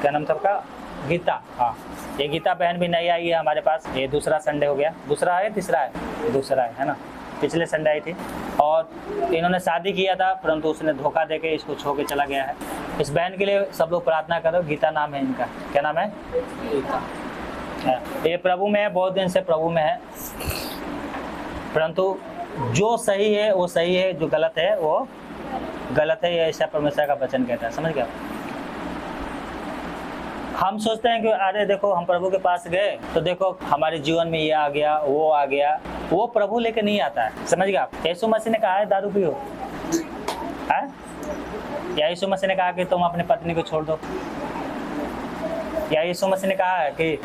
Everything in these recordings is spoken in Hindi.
क्या नाम था आपका? गीता। हाँ, ये गीता बहन भी नई आई है हमारे पास। ये दूसरा संडे हो गया, दूसरा है तीसरा है? दूसरा है ना। पिछले संडे आई थी और इन्होंने शादी किया था, परंतु उसने धोखा देके इसको छोड़ के चला गया है। इस बहन के लिए सब लोग प्रार्थना करो। गीता नाम है इनका। क्या नाम है? गीता। ये प्रभु में है, बहुत दिन से प्रभु में है, परंतु जो सही है वो सही है, जो गलत है वो गलत है। ये ऐसा परमेश्वर का वचन कहता है। समझ गया? हम सोचते हैं कि अरे देखो हम प्रभु के पास गए तो देखो हमारे जीवन में ये आ गया वो आ गया। वो प्रभु लेके नहीं आता है। समझ गया? यीशु मसीह ने कहा है दारू पियो है, या यीशु मसीह ने कहा कि तुम अपनी पत्नी को छोड़ दो, या यीशु मसीह ने कहा है कि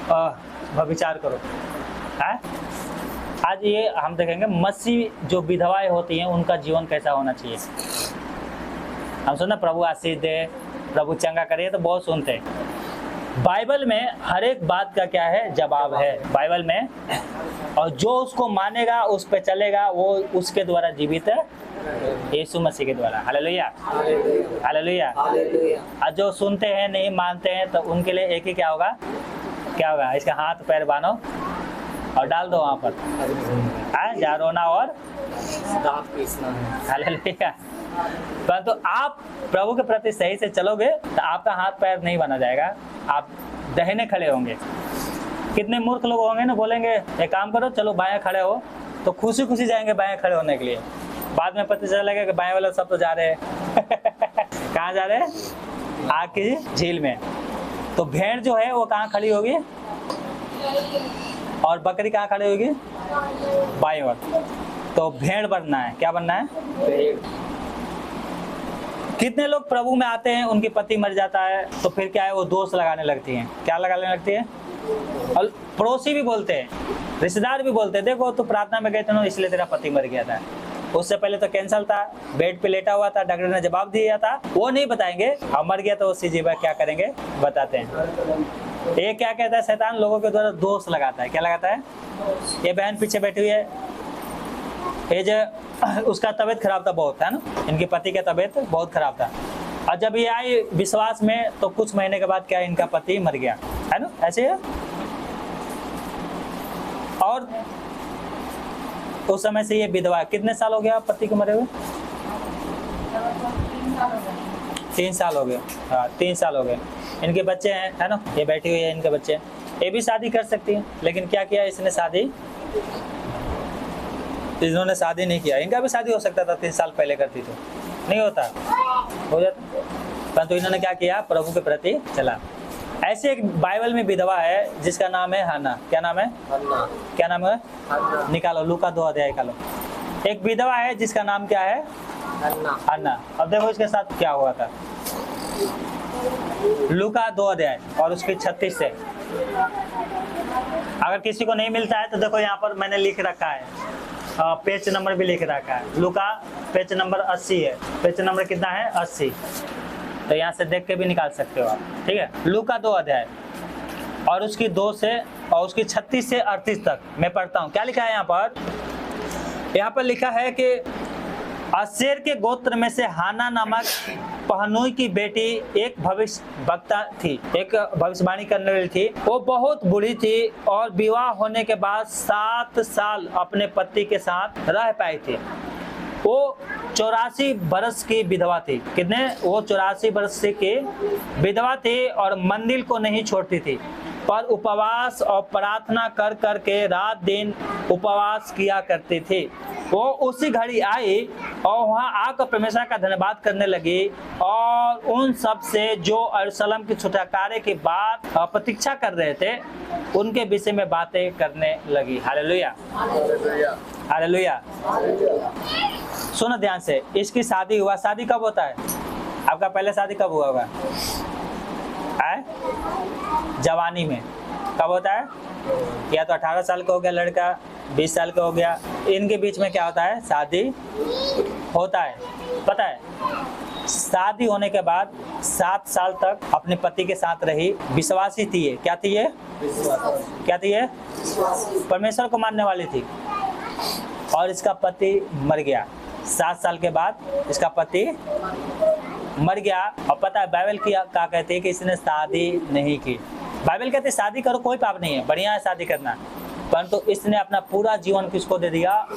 व्यभिचार करो है? आज ये हम देखेंगे मसीह जो विधवाएं होती हैं उनका जीवन कैसा होना चाहिए। हम सुनना प्रभु आशीष दे, प्रभु चंगा करे, तो बहुत सुनते हैं। बाइबल में हर एक बात का क्या है? जवाब है बाइबल में। और जो उसको मानेगा, उस पे चलेगा, वो उसके द्वारा जीवित है, यीशु मसीह के द्वारा। Hallelujah hallelujah. और जो सुनते हैं नहीं मानते हैं तो उनके लिए एक ही क्या होगा? क्या होगा? इसका हाथ पैर बांधो और डाल दो वहां पर, जहाँ रोना और दांत पीसना है। हालेलुया। परंतु आप प्रभु के प्रति सही से चलोगे तो आपका हाथ पैर नहीं बना जाएगा, आप दाहिने खड़े होंगे। कितने मूर्ख लोग होंगे ना, बोलेंगे एक काम करो चलो बाएं खड़े हो, तो खुशी खुशी जाएंगे बाएं खड़े होने के लिए। बाद में पता चलेगा कि बाएं वाले सब तो जा रहे हैं कहाँ जा रहे हैं? आग की झील में। तो भेड़ जो है वो कहाँ खड़ी होगी और बकरी कहाँ खड़ी होगी? बाएं ओर। तो भेड़ बनना है। क्या बनना है? भेड़। कितने लोग प्रभु में आते हैं, उनकी पति मर जाता है तो फिर क्या है? वो दोष लगाने लगती हैं। क्या लगाने लगती है? और पड़ोसी भी बोलते हैं, रिश्तेदार भी बोलते हैं, देखो तो प्रार्थना में गए थे ना इसलिए तेरा पति मर गया था। उससे पहले तो कैंसर था, बेड पे लेटा हुआ था, डॉक्टर ने जवाब दिया था। वो नहीं बताएंगे, अब मर गया तो उससे जीवा क्या करेंगे? बताते हैं। ये क्या कहता है? शैतान लोगों के द्वारा दोष लगाता है। क्या लगाता है? ये बहन पीछे बैठी हुई है, ये जो उसका तबीयत खराब था बहुत, है ना, इनके पति का तबीयत बहुत खराब था। और जब ये आई विश्वास में तो कुछ महीने के बाद क्या इनका पति मर गया, है ना, ऐसे है। और उस समय से ये विधवा। कितने साल हो गया पति को मरे हुए? 3 साल हो गए। हाँ 3 साल हो गए। इनके बच्चे हैं, है ना, ये बैठी हुई है, इनके बच्चे। ये भी शादी कर सकती है, लेकिन क्या किया इसने? शादी इन्होंने शादी नहीं किया। इनका भी शादी हो सकता था, 3 साल पहले करती तो नहीं होता, हो जाता। परंतु इन्होंने क्या किया? प्रभु के प्रति चला। ऐसे एक बाइबल में विधवा है जिसका नाम है हन्ना। क्या नाम है? हन्ना। क्या नाम है? हन्ना। निकालो लूका 2 अध्याय निकालो। एक विधवा है जिसका नाम क्या है? हन्ना। हन्ना। अब देखो इसके साथ क्या हुआ था। लूका 2 अध्याय और उसके 36 से। अगर किसी को नहीं मिलता है तो देखो यहाँ पर मैंने लिख रखा है, पेज नंबर भी लिख रखा है। लूका पेज नंबर 80 है। पेज नंबर कितना है? 80। तो यहाँ से देख के भी निकाल सकते हो आप, ठीक है। लूका 2 अध्याय और उसकी 2 से और उसकी 36 से 38 तक मैं पढ़ता हूँ। क्या लिखा है यहाँ पर? यहाँ पर लिखा है कि आशेर के गोत्र में से हाना नामक पहनुई की बेटी एक भविष्य वक्ता थी, एक भविष्यवाणी करने वाली थी। वो बहुत बूढ़ी थी और विवाह होने के बाद 7 साल अपने पति के साथ रह पाई थी। वो 84 बरस की विधवा थी। कितने? वो 84 बरस की विधवा थी और मंदिर को नहीं छोड़ती थी, पर उपवास और प्रार्थना कर कर के रात दिन उपवास किया करती थी। वो उसी घड़ी आई और वहाँ आकर परमेश्वर का धन्यवाद करने लगी और उन सब से जो यरूशलेम की छुटकारे की बात प्रतीक्षा कर रहे थे उनके विषय में बातें करने लगी। Hallelujah hallelujah. सुनो ध्यान से, इसकी शादी हुआ। शादी कब होता है? आपका पहले शादी कब हुआ होगा? जवानी में। कब होता है? या तो 18 साल का हो गया लड़का, 20 साल का हो गया, इनके बीच में क्या होता है? शादी होता है। पता है, शादी होने के बाद 7 साल तक अपने पति के साथ रही, विश्वासी थी ये। क्या थी ये? क्या थी ये? परमेश्वर को मानने वाली थी। और इसका पति मर गया। 7 साल के बाद इसका पति मर गया और पता है बाइबल की क्या कहते हैं कि इसने शादी नहीं की। बाइबल कहते शादी करो कोई पाप नहीं है, बढ़िया है शादी करना, परंतु इसने अपना पूरा जीवन किसको दे दिया?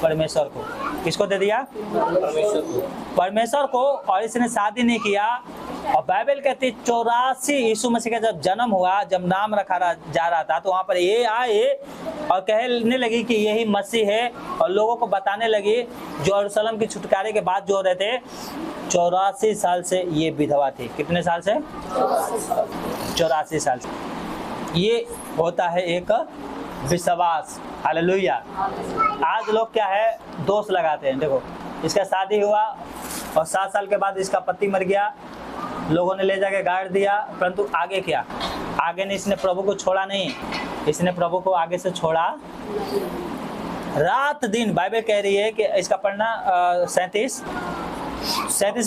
परमेश्वर को। किसको दे दिया? परमेश्वर को। और इसने शादी नहीं किया। और बाइबल कहती 84 यीशु मसीह का जब जन्म हुआ, जब नाम रखा जा रहा था, तो वहां पर ये आए और कहने लगी कि यही मसीह है, और लोगों को बताने लगी जो यरूशलेम की छुटकारे के बाद जो हो रहे थे। 84 साल से ये विधवा थी। कितने साल से? 84 साल से। ये होता है एक विश्वास। हालेलुया। आज लोग क्या है, दोष लगाते हैं। देखो, इसका शादी हुआ और 7 साल के बाद इसका पति मर गया, लोगों ने ले जाके गाड़ दिया, परंतु आगे क्या? आगे ने इसने प्रभु को छोड़ा नहीं, इसने प्रभु को आगे से छोड़ा रात दिन। बाइबल कह रही है कि इसका पढ़ना 37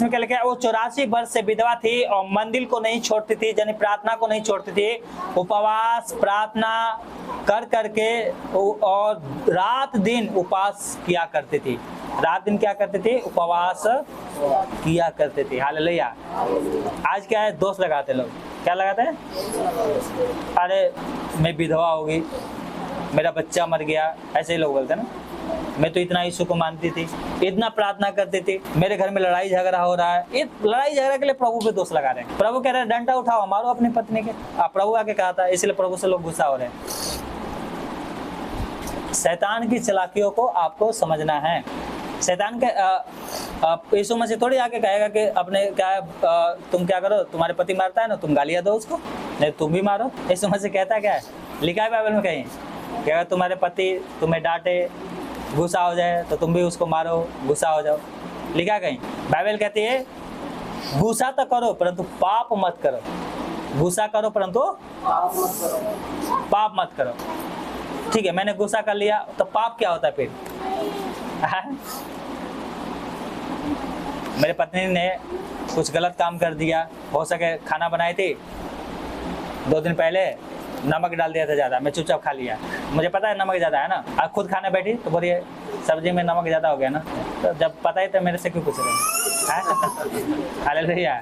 में क्या लिखा है? वो 84 वर्ष से विधवा थी और मंदिर को नहीं छोड़ती थी, यानी प्रार्थना को नहीं छोड़ती थी। उपवास प्रार्थना कर करके और रात दिन उपवास किया करती थी। रात दिन क्या करते थे? उपवास किया करते थे। हालेलुया। आज क्या है, दोष लगाते लोग। क्या लगाते हैं? अरे मैं विधवा होगी, मेरा बच्चा मर गया, ऐसे ही लोग बोलते हैं ना। मैं तो इतना यीशु को मानती थी, इतना प्रार्थना करती थी, मेरे घर में लड़ाई झगड़ा हो रहा है। ये लड़ाई झगड़ा के लिए प्रभु पे दोष लगा रहे हैं। प्रभु कह रहे हैं डंडा उठाओ, मारो अपनी पत्नी के। प्रभु आके कहा था, इसलिए प्रभु से लोग गुस्सा हो रहे हैं। शैतान की चालाकियों को आपको समझना है। शैतान के यीशु मसीह थोड़ी आके कहेगा कि अपने क्या तुम क्या करो, तुम्हारे पति मारता है ना, तुम गालियां दो उसको, नहीं तुम भी मारो। यीशु मसीह कहता क्या है? लिखा है बाइबल में कहीं कि अगर तुम्हारे पति तुम्हें डांटे, गुस्सा हो जाए, तो तुम भी उसको मारो, गुस्सा हो जाओ। लिखा कहीं? बाइबल कहती है गुस्सा तो करो परंतु पाप मत करो। गुस्सा करो परंतु पाप मत करो। ठीक है, मैंने गुस्सा कर लिया तो पाप क्या होता है फिर? मेरे पत्नी ने कुछ गलत काम कर दिया, हो सके खाना बनाई थी 2 दिन पहले, नमक डाल दिया था ज़्यादा, मैं चुपचाप खा लिया। मुझे पता है नमक ज़्यादा है ना, अब खुद खाने बैठी तो बोलिए सब्जी में नमक ज़्यादा हो गया ना, तो जब पता ही तो मेरे से क्यों पूछ रहे हैं? हालेलुया।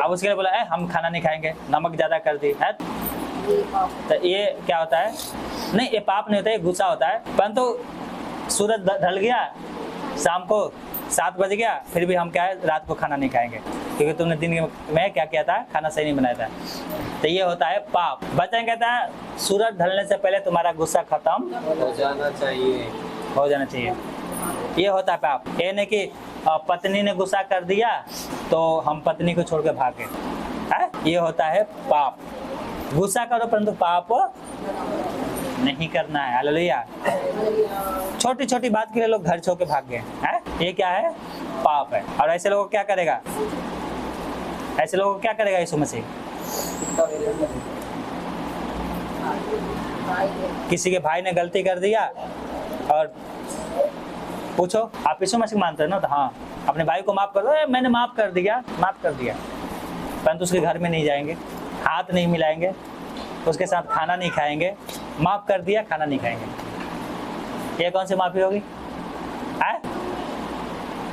अब उसके लिए बोला हम खाना नहीं खाएंगे, नमक ज़्यादा कर दी है, तो ये क्या होता है? नहीं, ये पाप नहीं होता है, गुस्सा होता है। परंतु सूरज ढल गया, शाम को 7 बज गया, फिर भी हम क्या है, रात को खाना नहीं खाएंगे क्योंकि तुमने दिन में क्या किया था? खाना सही नहीं बनाया था। तो ये होता है पाप। वचन कहता है सूरज ढलने से पहले तुम्हारा गुस्सा खत्म हो जाना चाहिए। ये होता है पाप। ये नहीं कि पत्नी ने गुस्सा कर दिया तो हम पत्नी को छोड़ के भागे, ये होता है पाप। गुस्सा करो परंतु पाप नहीं करना है। हालेलुया। छोटी छोटी बात के लिए लोग घर छोड़ के भाग गए हैं, ये क्या है? पाप है। और ऐसे लोगों को क्या करेगा? ऐसे लोगों को क्या करेगा यीशु मसीह? किसी के भाई ने गलती कर दिया और पूछो आप यीशु मसीह मानते हो ना, तो हाँ, अपने भाई को माफ कर दो। मैंने माफ कर दिया परंतु उसके घर में नहीं जाएंगे, हाथ नहीं मिलाएंगे, उसके साथ खाना नहीं खाएंगे। माफ कर दिया, खाना नहीं खाएंगे। ये कौन सी माफी होगी?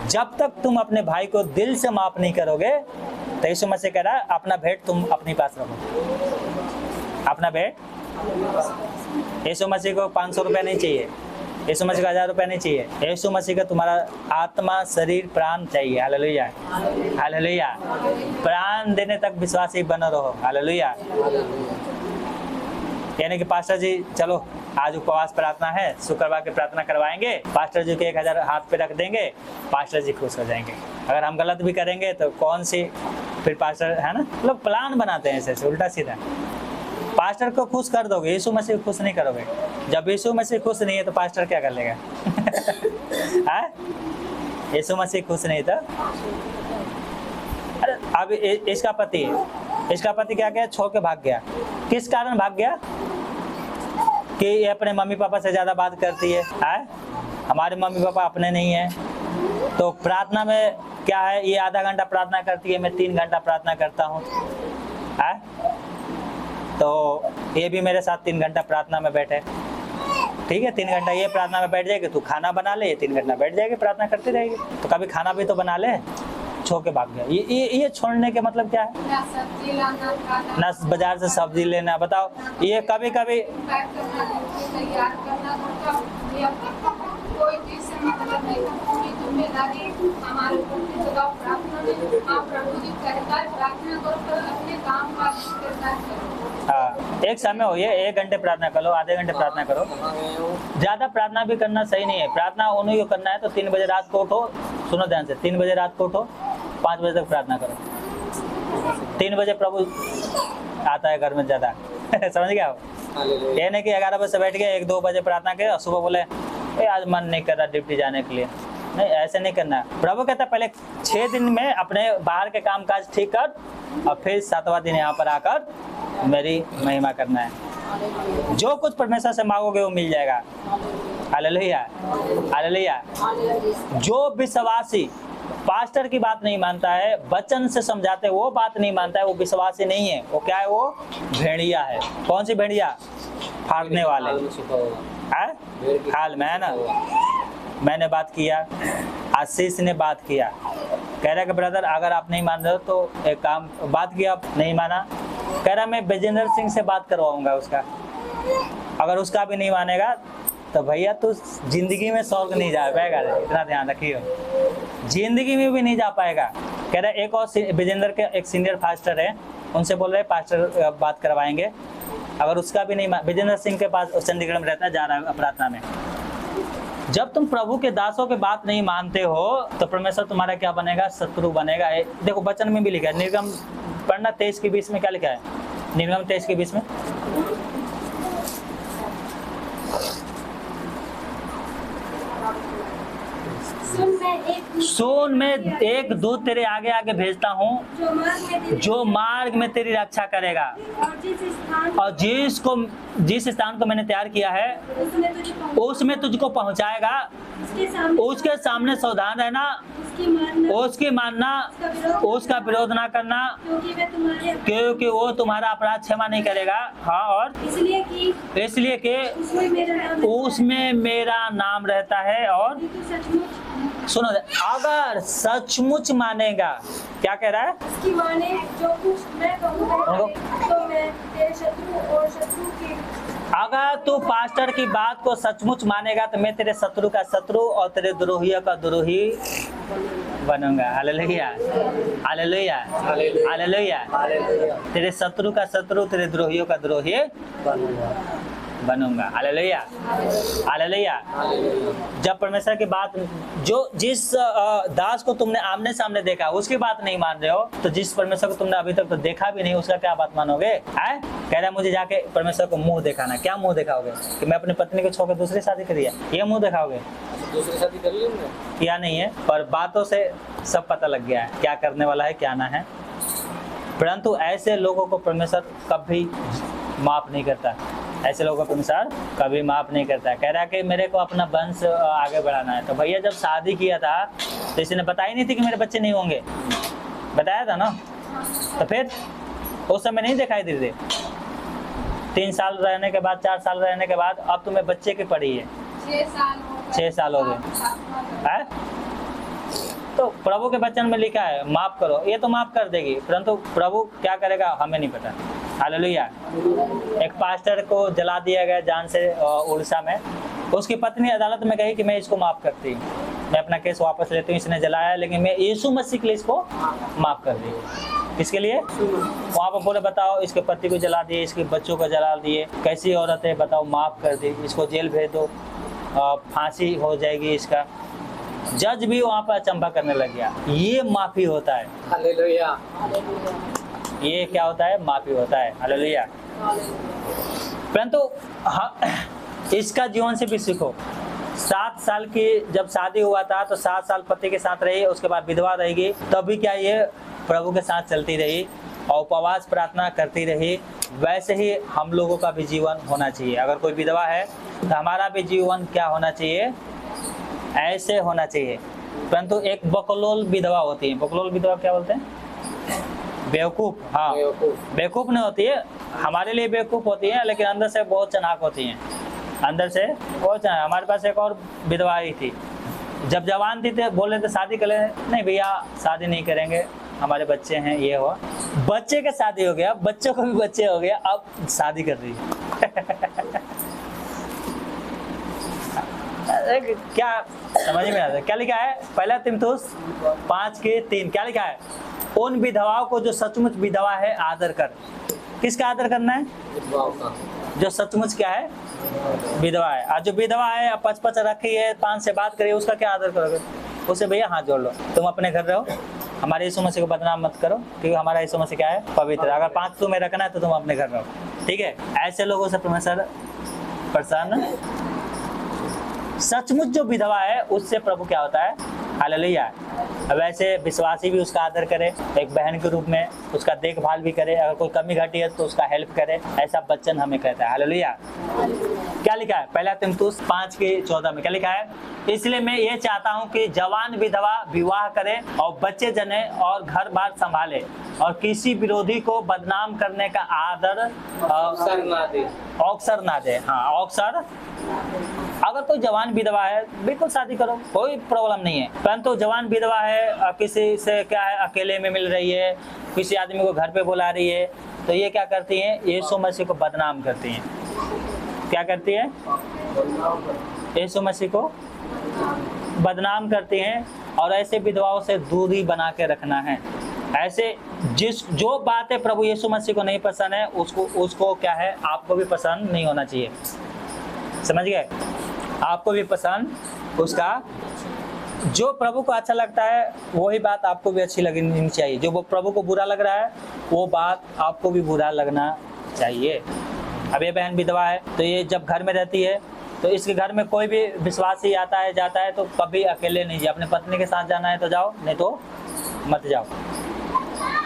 जब तक तुम अपने भाई को दिल से माफ नहीं करोगे, तो यीशु मसीह कह रहा है अपना भेंट तुम अपने पास रखो। अपना भेंट यीशु मसीह को 500 रुपया नहीं चाहिए, यीशु मसीह को 1000 रुपया नहीं चाहिए। यीशु मसीह का तुम्हारा आत्मा, शरीर, प्राण चाहिए। हालेलुया। हालेलुया। प्राण देने तक विश्वासी बने रहो। हालेलुया। यानी कि पास्टर जी चलो आज उपवास प्रार्थना है, शुक्रवार की प्रार्थना करवाएंगे, पास्टर जी के 1000 हाथ पे रख देंगे, पास्टर जी खुश हो जाएंगे। अगर हम गलत भी करेंगे तो कौन सी फिर पास्टर, है ना, लोग प्लान बनाते हैं ऐसे उल्टा सीधा। पास्टर को खुश कर दोगे, यीशु मसीह को खुश नहीं करोगे। जब यीशु मसीह खुश नहीं है तो पास्टर क्या कर लेगा? यीशु मसीह खुश नहीं था। अरे अब इसका पति क्या किया? छोड़ के भाग गया। किस कारण भाग गया? कि ये अपने मम्मी पापा से ज्यादा बात करती है। हमारे मम्मी पापा अपने नहीं है। तो प्रार्थना में क्या है, ये आधा घंटा प्रार्थना करती है, मैं 3 घंटा प्रार्थना करता हूँ। तो ये भी मेरे साथ 3 घंटा प्रार्थना में बैठे। ठीक है, 3 घंटा ये प्रार्थना में बैठ जाएगी, तू खाना बना ले, 3 घंटा बैठ जाएगी, प्रार्थना करती रहेगी। तो कभी खाना भी तो बना ले। छोड़ के भाग गया। ये छोड़ने के मतलब क्या है? ना सब्जी लाना, ना बाजार से सब्जी लेना। बताओ, ये कभी कभी पैक करना, तैयार करना, कोई चीज से मतलब नहीं, पूरी जिम्मेदारी हमारे ऊपर थी। तो आप प्रार्थना में, आप प्रभु जी कहता है प्रार्थना करो, पर अपने काम का किरदार करो। हाँ, एक समय हो, ये 1 घंटे प्रार्थना करो, आधे घंटे प्रार्थना करो। ज्यादा प्रार्थना भी करना सही नहीं है। प्रार्थना उन्हीं को करना है तो 3 बजे रात को उठो, सुनो ध्यान से, 3 बजे रात को उठो, 5 बजे तक प्रार्थना करो। 3 बजे प्रभु आता है घर में ज्यादा समझ गया? ये नहीं कि 11 बजे से बैठ गए, 1-2 बजे प्रार्थना के और सुबह बोले आज मन नहीं कर रहा ड्यूटी जाने के लिए। नहीं, ऐसे नहीं करना। प्रभु कहता है पहले 6 दिन में अपने बाहर के काम काज ठीक कर और फिर 7वां दिन यहाँ पर आकर मेरी महिमा करना है। जो कुछ परमेश्वर से मांगोगे वो मिल जाएगा। Hallelujah, hallelujah. जो विश्वासी पास्टर की बात नहीं मानता है, वचन से समझाते वो बात नहीं मानता है, वो विश्वासी नहीं है। वो क्या है? वो भेड़िया है। कौन सी भेड़िया? फाड़ने वाले हाल में है ना। मैंने बात किया, आशीष ने बात किया, कह रहा कि ब्रदर अगर आप नहीं मान रहे हो तो एक काम, बात किया, आप नहीं माना, कह रहा मैं विजेंद्र सिंह से बात करवाऊंगा उसका। अगर उसका भी नहीं मानेगा तो भैया तू जिंदगी में स्वर्ग नहीं जा पाएगा। इतना ध्यान रखिए, जिंदगी में भी नहीं जा पाएगा। कह रहा एक और विजेंद्र के एक सीनियर पास्टर है, उनसे बोल रहे पास्टर बात करवाएंगे। अगर उसका भी नहीं, विजेंद्र सिंह के पास चंडीगढ़ में रहता है, जा रहा है प्रार्थना में। जब तुम प्रभु के दासों के बात नहीं मानते हो तो परमेश्वर तुम्हारा क्या बनेगा? शत्रु बनेगा। देखो वचन में भी लिखा है, निर्गम पढ़ना 23 के 20 में क्या लिखा है? निर्गम 23 के 20 में सुन, मैं एक दूत तेरे आगे आगे भेजता हूँ जो मार्ग में तेरी रक्षा करेगा, और जिस स्थान को मैंने तैयार किया है उसमें तुझको पहुँचाएगा। उसके सामने सावधान रहना, उसकी मानना, उसका विरोध ना करना, क्योंकि वो तुम्हारा अपराध क्षमा नहीं करेगा। हाँ, और इसलिए कि उसमें मेरा नाम रहता है। और सुनो, अगर सचमुच मानेगा, क्या कह रहा है? इसकी माने जो कुछ मैं कहूँगा तो मैं तेरे शत्रु और शत्रु के, अगर तू पास्टर की बात को सचमुच मानेगा तो मैं तेरे शत्रु का शत्रु और तेरे द्रोहियों का द्रोही बनूंगा। हालेलुया, हालेलुया, हालेलुया। तेरे शत्रु का शत्रु, तेरे द्रोहियों का द्रोही बनूंगा। Hallelujah, hallelujah. जब परमेश्वर की बात, जिस दास को तुमने आमने सामने देखा उसकी बात नहीं मान रहे हो, तो जिस परमेश्वर को तुमने अभी तक तो देखा भी नहीं उसका क्या बात मानोगे? कह रहा मुझे जाके परमेश्वर को मुंह दिखाना। क्या मुंह दिखाओगे? कि मैं अपनी पत्नी को छोड़कर दूसरी शादी करी है, ये मुंह दिखाओगे? दूसरी शादी कर ली क्या नहीं है, पर बातों से सब पता लग गया है क्या करने वाला है क्या ना है। परंतु ऐसे लोगों को परमेश्वर कभी माफ नहीं करता। ऐसे लोगों को परमेश्वर कभी माफ नहीं करता। कह रहा है कि मेरे को अपना वंश आगे बढ़ाना है। तो भैया जब शादी किया था तो इसने बताई नहीं थी कि मेरे बच्चे नहीं होंगे, बताया था ना? तो फिर उस समय नहीं दिखाई दे रहे। 3 साल रहने के बाद, 4 साल रहने के बाद अब तुम्हें बच्चे की पड़ी है, 6 साल हो गए। तो प्रभु के वचन में लिखा है माफ करो, ये तो माफ कर देगी, परंतु प्रभु क्या करेगा हमें नहीं पता। हालेलुया। एक पास्टर को जला दिया गया जान से उड़ीसा में। उसकी पत्नी अदालत में कही कि मैं इसको माफ करती हूँ, मैं अपना केस वापस लेती हूँ, इसने जलाया लेकिन मैं यीशु मसीह के लिए इसको माफ कर दी। इसके लिए वहाँ पर बोले बताओ, इसके पति को जला दिए, इसके बच्चों को जला दिए, कैसी औरत है बताओ, माफ कर दी, इसको जेल भेज दो, फांसी हो जाएगी इसका। जज भी वहाँ पर अचंभा करने लग गया। ये माफी होता है। हालेलुया। ये क्या होता है? माफी होता है। हालेलुया। परंतु इसका जीवन से भी सीखो। 7 साल की जब शादी हुआ था तो 7 साल पति के साथ रही, उसके बाद विधवा रहेगी, तब भी क्या ये प्रभु के साथ चलती रही और उपवास प्रार्थना करती रही। वैसे ही हम लोगों का भी जीवन होना चाहिए। अगर कोई विधवा है तो हमारा भी जीवन क्या होना चाहिए? ऐसे होना चाहिए। परंतु एक बकलोल विधवा होती है। बकलोल विधवा क्या बोलते हैं? बेवकूफ। हाँ, बेवकूफ नहीं होती है, हमारे लिए बेवकूफ होती है, लेकिन अंदर से बहुत चालाक होती हैं। अंदर से बहुत चालाक। हमारे पास एक और विधवा आई थी, जब जवान थी तो बोल रहे थे शादी कर ले, नहीं भैया शादी नहीं करेंगे, हमारे बच्चे हैं, ये हुआ। बच्चे का शादी हो गया, बच्चों को भी बच्चे हो गया, अब शादी कर रही है। क्या समझ में आता है? क्या लिखा है? पहला तिमुथियुस 5:3 क्या लिखा है? उन विधवाओं को जो सचमुच विधवा है आदर कर। किसका आदर करना है? विधवाओं का। जो सचमुच क्या है? विधवा है। आज जो विधवा है, पच रखी है, 5 से बात करिए, उसका क्या आदर करोगे? उसे भैया हाथ जोड़ लो, तुम अपने घर रहो, हमारे यीशु मसीह को बदनाम मत करो, क्योंकि हमारा यीशु मसीह क्या है? पवित्र। अगर 5 तुम्हें रखना है तो तुम अपने घर रहो, ठीक है? ऐसे लोगों से परमेश्वर प्रसन्न। सचमुच जो विधवा है उससे प्रभु क्या होता है? हालेलुया। अब ऐसे विश्वासी भी उसका आदर करे, एक बहन के रूप में उसका देखभाल भी करे, अगर कोई कमी घटी है तो उसका हेल्प करे, ऐसा वचन हमें कहता है। हालेलुया। क्या लिखा है? पहला तिमुथियुस 5:14 में क्या लिखा है? इसलिए मैं ये चाहता हूँ कि जवान विधवा विवाह करे और बच्चे जने और घर बार संभाले और किसी विरोधी को बदनाम करने का आदर अवसर ना दे। अवसर ना दे। हाँ, अवसर। अगर कोई जवान विधवा है, बिल्कुल शादी करो, कोई प्रॉब्लम नहीं है। परंतु जवान विधवा है, किसी से क्या है, अकेले में मिल रही है, किसी आदमी को घर पे बुला रही है, तो ये क्या करती है? यीशु मसीह को बदनाम करती है। क्या करती है? यीशु मसीह को बदनाम करती हैं। और ऐसे विधवाओं से दूरी बना के रखना है। ऐसे जो बातें प्रभु यीशु मसीह को नहीं पसंद है, उसको क्या है? आपको भी पसंद नहीं होना चाहिए। समझ गए? आपको भी पसंद उसका, जो प्रभु को अच्छा लगता है वही बात आपको भी अच्छी लगनी चाहिए। जो वो प्रभु को बुरा लग रहा है वो बात आपको भी बुरा लगना चाहिए। अब ये बहन विधवा है, तो ये जब घर में रहती है तो इसके घर में कोई भी विश्वासी आता है जाता है तो कभी अकेले नहीं जाए। अपनी पत्नी के साथ जाना है तो जाओ, नहीं तो मत जाओ।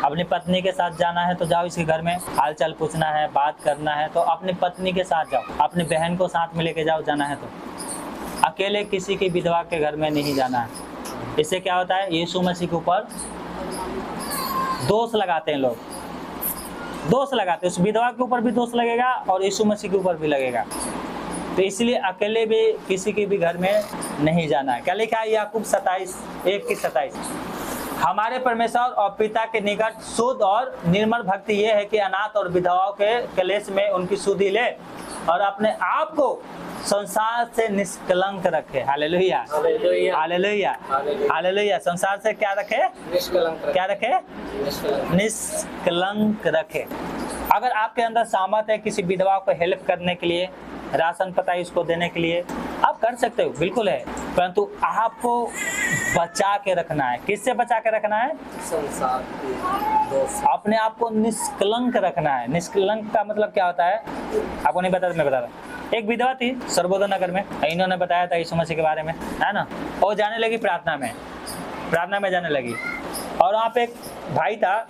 अपनी पत्नी के साथ जाना है तो जाओ, इसके घर में हालचाल पूछना है, बात करना है तो अपनी पत्नी के साथ जाओ, अपनी बहन को साथ में लेके जाओ जाना है तो। अकेले किसी की विधवा के घर में नहीं जाना है। इससे क्या होता है? यीशु मसीह के ऊपर दोष लगाते हैं लोग, दोष लगाते हैं। उस विधवा के ऊपर भी दोष लगेगा और यीशु मसीह के ऊपर भी लगेगा। तो इसलिए अकेले भी किसी के भी घर में नहीं जाना है। क्या लिखा है? याकूब 27:1-27 हमारे परमेश्वर और पिता के निकट शुद्ध और निर्मल भक्ति ये है कि अनाथ और विधवाओं के क्लेश में उनकी सुधि ले और अपने आप को संसार से निष्कलंक रखे। हालेलुया, हालेलुया, हालेलुया, हालेलुया। संसार से क्या रखे? निष्कलंक क्या रखे? निष्कलंक रखे। अगर आपके अंदर सामर्थ्य है किसी विधवा को हेल्प करने के लिए, राशन पता इसको देने के लिए, आप कर सकते हो, बिल्कुल है। परंतु आपको बचा के रखना है। किससे बचा के रखना है? संसार के दोष। अपने आप को निष्कलंक रखना है। निष्कलंक का मतलब क्या होता है? आपको नहीं पता तो मैं बता रहा हूँ। एक विधवा थी सर्वोदय नगर में, इन्होंने बताया था यीशु मसीह के बारे में, है ना। और जाने लगी प्रार्थना में जाने लगी। और वहाँ पे एक भाई था,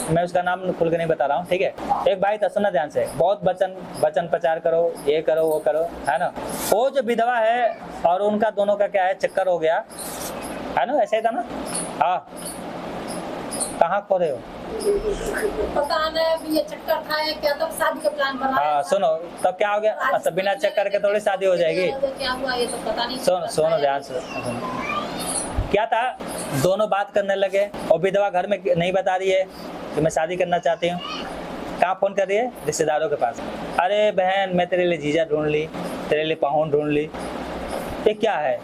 मैं उसका नाम खुल के नहीं बता रहा हूँ, ठीक है। एक भाई था, सुनना ध्यान से, बहुत वचन प्रचार करो, ये करो वो करो, है ना। वो जो विधवा है और उनका दोनों का क्या है? चक्कर हो गया, है ना। ऐसे ही था ना। हाँ, कहाँ खो रहे हो? पता नहीं, ये चक्कर था या क्या, तब शादी का प्लान बना। हाँ सुनो, तब क्या हो गया? अच्छा, बिना चक्कर के थोड़ी शादी हो जाएगी। क्या हुआ ये तो पता नहीं। सुनो ध्यान से। क्या था? दोनों बात करने लगे और विधवा घर में नहीं बता रही है कि मैं शादी करना चाहती हूँ। कहाँ फोन कर रही है? रिश्तेदारों के पास। अरे बहन, मैं तेरे लिए जीजा ढूंढ ली, तेरे लिए पाहुन ढूंढ ली। ये क्या है?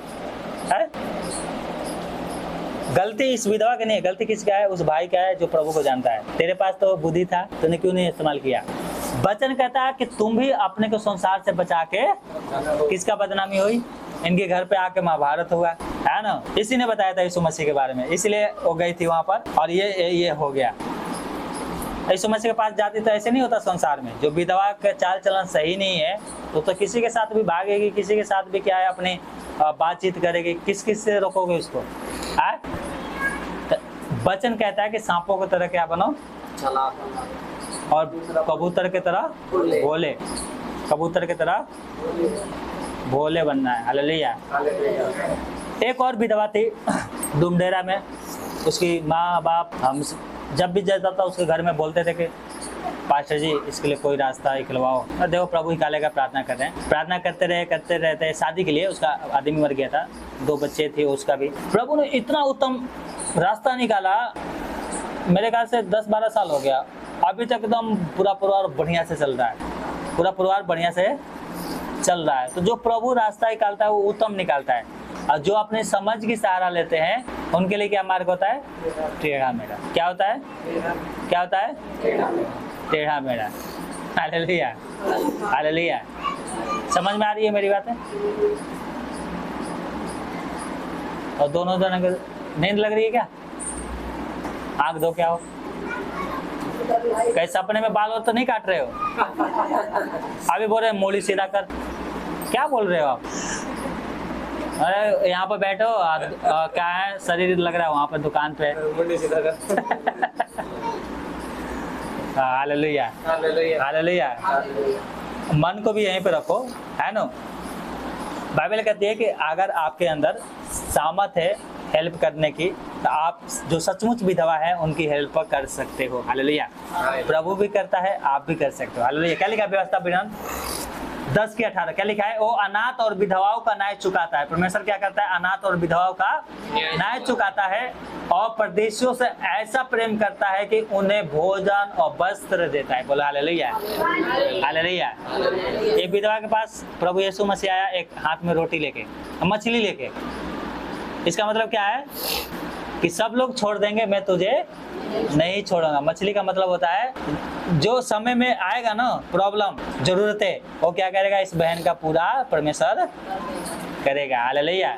गलती इस विधवा की नहीं है, गलती किसका है? उस भाई का है जो प्रभु को जानता है। तेरे पास तो बुद्धि था, तूने क्यों नहीं इस्तेमाल किया? वचन कहता है कि तुम भी अपने को संसार से बचा के, किसका बदनामी हुई? इनके घर पे आके महाभारत हुआ, है ना। इसी ने बताया था यीशु मसीह के बारे में, इसलिए वो गई थी वहां पर और ये हो गया। यीशु मसीह के पास जाती तो ऐसे नहीं होता संसार में। जो विधवा का चाल चलन सही नहीं है तो किसी के साथ भी भागेगी, किसी के साथ भी क्या है अपनी बातचीत करेगी। किस से रोकोगे उसको? वचन कहता है कि सांपों की तरह क्या बनो, और कबूतर की तरह भोले, कबूतर की तरह भोले बनना है। हालेलुया। एक और विधवा थी डुमडेरा में, उसकी माँ बाप हम जब भी जाता था उसके घर में बोलते थे कि पास्टर जी इसके लिए कोई रास्ता निकलवाओ। और देखो प्रभु निकालेगा, प्रार्थना कर रहे हैं, प्रार्थना करते रहते शादी के लिए। उसका आदमी मर गया था, 2 बच्चे थे उसका भी। प्रभु ने इतना उत्तम रास्ता निकाला, मेरे ख्याल से 10-12 साल हो गया, अभी तक एकदम पूरा परिवार बढ़िया से चल रहा है, पूरा परिवार बढ़िया से चल रहा है। तो जो प्रभु रास्ता निकालता है वो उत्तम निकालता है, और जो अपने समझ की सहारा लेते हैं उनके लिए क्या मार्ग होता है? टेढ़ा मेढ़ा। क्या होता है? क्या होता है? टेढ़ा मेढ़ा। Hallelujah, hallelujah. समझ में आ रही है मेरी बातें? और दोनों जनों को नींद लग रही है क्या? आंख दो, क्या हो? कहीं सपने में बाल और तो नहीं काट रहे हो? अभी बोल रहे मोली सीधा कर, क्या बोल रहे हो आप? अरे यहाँ पर बैठो, क्या है शरीर लग रहा है वहाँ पर दुकान पे। Hallelujah, hallelujah. मन को भी यहीं पे रखो, है ना? बाइबल कहती है कि अगर आपके अंदर सामर्थ है हेल्प करने की, तो आप जो सचमुच विधवा है उनकी हेल्प कर सकते हो। हालेलुया। प्रभु भी करता है, आप भी कर सकते हो। हालेलुया। क्या लिखा है व्यवस्था विधान 10:18? क्या लिखा है? वो अनाथ और विधवाओं का न्याय चुकाता है। परमेश्वर क्या करता है? अनाथ और विधवाओं का न्याय चुकाता है, और परदेशियों से ऐसा प्रेम करता है कि उन्हें भोजन और वस्त्र देता है। बोला हालेलुया, हालेलुया। एक विधवा के पास प्रभु यीशु मसीह आया, एक हाथ में रोटी लेके, मछली लेके। इसका मतलब क्या है? कि सब लोग छोड़ देंगे, मैं तुझे नहीं छोड़ूंगा। मछली का मतलब होता है जो समय में आएगा ना प्रॉब्लम, जरूरतें, वो क्या करेगा? इस बहन का पूरा परमेश्वर करेगा। हालेलुया,